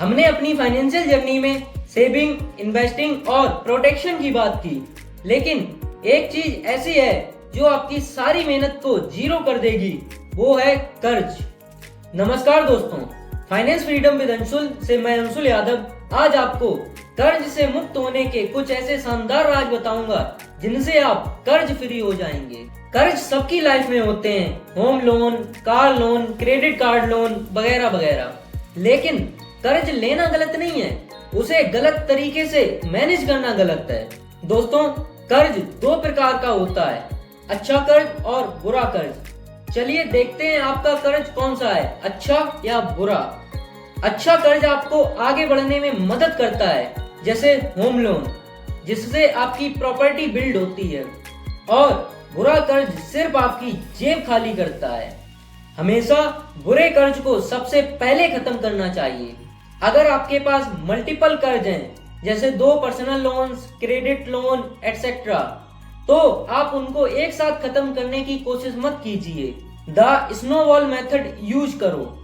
हमने अपनी financial journey में सेविंग, इन्वेस्टिंग और प्रोटेक्शन की बात की, लेकिन एक चीज ऐसी है जो आपकी सारी मेहनत को जीरो कर देगी, वो है कर्ज। नमस्कार दोस्तों, फाइनेंस फ्रीडम विद अंशुल से मैं अंशुल यादव आज आपको कर्ज से मुक्त होने के कुछ ऐसे शानदार राज बताऊंगा जिनसे आप कर्ज फ्री हो जाएंगे। कर्ज सबकी लाइफ में होते हैं, home loan, car loan, credit card loan वगैरह वगैरह, लेकिन कर्ज लेना गलत नहीं है, उसे गलत तरीके से मैनेज करना गलत है। दोस्तों, कर्ज दो प्रकार का होता है, अच्छा कर्ज और बुरा कर्ज। चलिए देखते हैं आपका कर्ज कौन सा है, अच्छा या बुरा। अच्छा कर्ज आपको आगे बढ़ने में मदद करता है, जैसे होम लोन, जिससे आपकी प्रॉपर्टी बिल्ड होती है, और बुरा कर्ज सिर्फ आपकी जेब खाली करता है। हमेशा बुरे कर्ज को सबसे पहले खत्म करना चाहिए। अगर आपके पास मल्टीपल कर्ज हैं, जैसे 2 personal loans, credit loan etcetera, तो आप उनको एक साथ खत्म करने की कोशिश मत कीजिए। द स्नोबॉल मेथड यूज करो।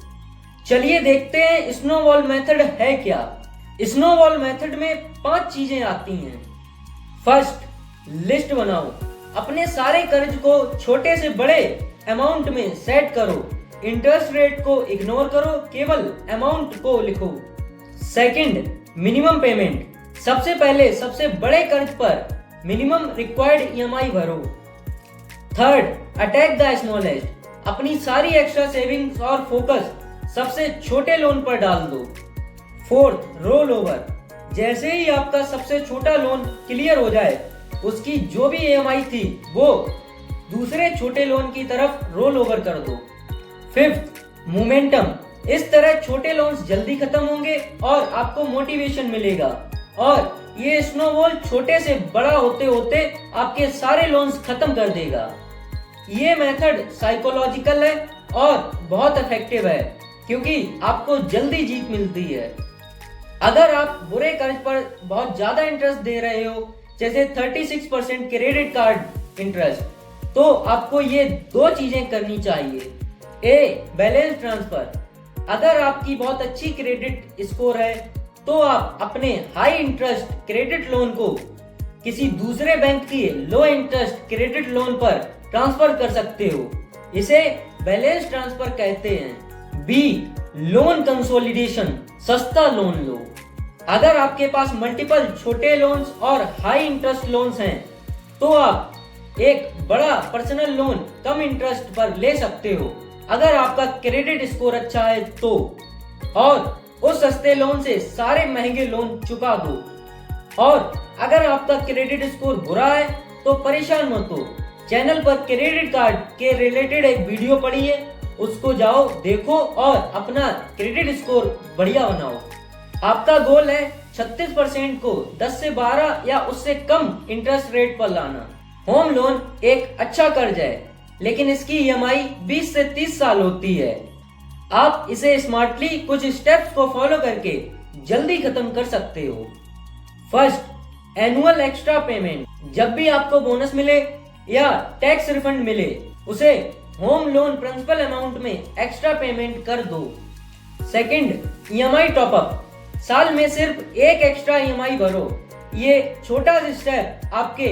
चलिए देखते हैं स्नोबॉल मेथड है क्या। स्नोबॉल मेथड में 5 चीजें आती हैं। फर्स्ट, लिस्ट बनाओ। अपने सारे कर्ज को छोटे से बड़े अमाउंट में सेट करो। इंटरेस्ट रेट को इग्नोर करो, केवल अमाउंट को लिखो। Second, minimum payment. सबसे पहले सबसे बड़े कर्ज पर मिनिमम रिक्वायर्ड ईएमआई भरो। Third, attack the smallest. अपनी सारी एक्स्ट्रा सेविंग्स और फोकस सबसे छोटे लोन पर डाल दो। Fourth, roll over. जैसे ही आपका सबसे छोटा लोन क्लियर हो जाए, उसकी जो भी ईएमआई थी वो दूसरे छोटे लोन की तरफ रोल ओवर कर दो। Fifth, momentum. इस तरह छोटे लोन्स जल्दी खत्म होंगे और आपको मोटिवेशन मिलेगा, और ये स्नोबॉल छोटे से बड़ा होते होते आपके सारे लोन्स खत्म कर देगा। ये मेथड साइकोलॉजिकल है और बहुत इफेक्टिव है, क्योंकि आपको जल्दी जीत मिलती है। अगर आप बुरे कर्ज पर बहुत ज्यादा इंटरेस्ट दे रहे हो, जैसे 36% क्रेडिट कार्ड इंटरेस्ट, तो आपको ये 2 चीजें करनी चाहिए। ए, बैलेंस ट्रांसफर। अगर आपकी बहुत अच्छी क्रेडिट स्कोर है, तो आप अपने हाई इंटरेस्ट क्रेडिट लोन को किसी दूसरे बैंक की लो इंटरेस्ट क्रेडिट लोन पर ट्रांसफर कर सकते हो। इसे बैलेंस ट्रांसफर कहते हैं। B, loan consolidation. सस्ता लोन लो। अगर आपके पास मल्टीपल छोटे लोन्स और हाई इंटरेस्ट लोन्स हैं, तो आप एक बड़ा पर्सनल लोन कम इंटरेस्ट पर ले सकते हो, अगर आपका क्रेडिट स्कोर अच्छा है तो, और उस सस्ते लोन से सारे महंगे लोन चुका दो। और अगर आपका क्रेडिट स्कोर बुरा है तो परेशान मत हो, चैनल पर क्रेडिट कार्ड के रिलेटेड एक वीडियो पड़ी है, उसको जाओ देखो और अपना क्रेडिट स्कोर बढ़िया बनाओ। आपका गोल है 36% को 10 से 12 या उससे कम इंटरेस्ट रेट पर लाना। होम लोन एक अच्छा कर्ज है, लेकिन इसकी ईएमआई 20 से 30 साल होती है। आप इसे स्मार्टली कुछ स्टेप्स को फॉलो करके जल्दी खत्म कर सकते हो। First, annual extra payment. जब भी आपको बोनस मिले या टैक्स रिफंड मिले, उसे होम लोन प्रिंसिपल अमाउंट में एक्स्ट्रा पेमेंट कर दो। Second, EMI top up. साल में सिर्फ एक एक्स्ट्रा ईएमआई भरो। ये छोटा स्टेप आपके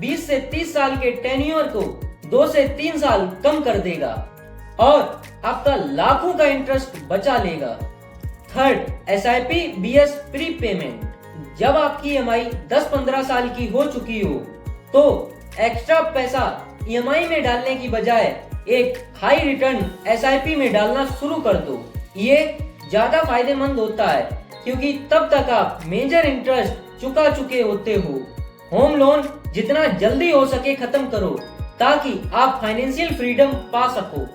20 से 30 साल के टेन्योर को 2 से 3 साल कम कर देगा और आपका लाखों का इंटरेस्ट बचा लेगा। Third, SIP BS prepayment. जब आपकी ईएमआई 10-15 साल की हो चुकी हो, तो एक्स्ट्रा पैसा ईएमआई में डालने की बजाय एक हाई रिटर्न एसआईपी में डालना शुरू कर दो। ये ज्यादा फायदेमंद होता है, क्योंकि तब तक आप मेजर इंटरेस्ट चुका चुके होते हो। होम लोन जितना जल्दी हो सके खत्म करो, ताकि आप फाइनेंशियल फ्रीडम पा सको।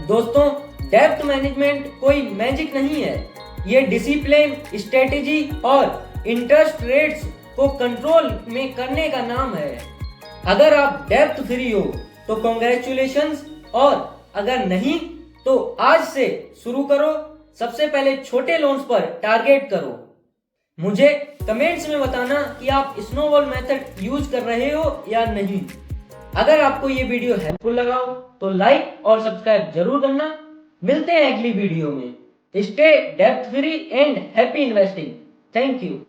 दोस्तों, डेब्ट मैनेजमेंट कोई मैजिक नहीं है, ये डिसिप्लिन, स्ट्रेटेजी और इंटरेस्ट रेट्स को कंट्रोल में करने का नाम है। अगर आप डेब्ट फ्री हो तो कांग्रेचुलेशंस, और अगर नहीं तो आज से शुरू करो। सबसे पहले छोटे लोन्स पर टारगेट करो। मुझे कमेंट्स में बताना कि आप स्नोबॉल मेथड यूज कर रहे हो या नहीं। अगर आपको ये वीडियो हेल्पफुल लगा हो तो लाइक और सब्सक्राइब जरूर करना। मिलते हैं अगली वीडियो में। Stay depth free and happy investing. Thank you.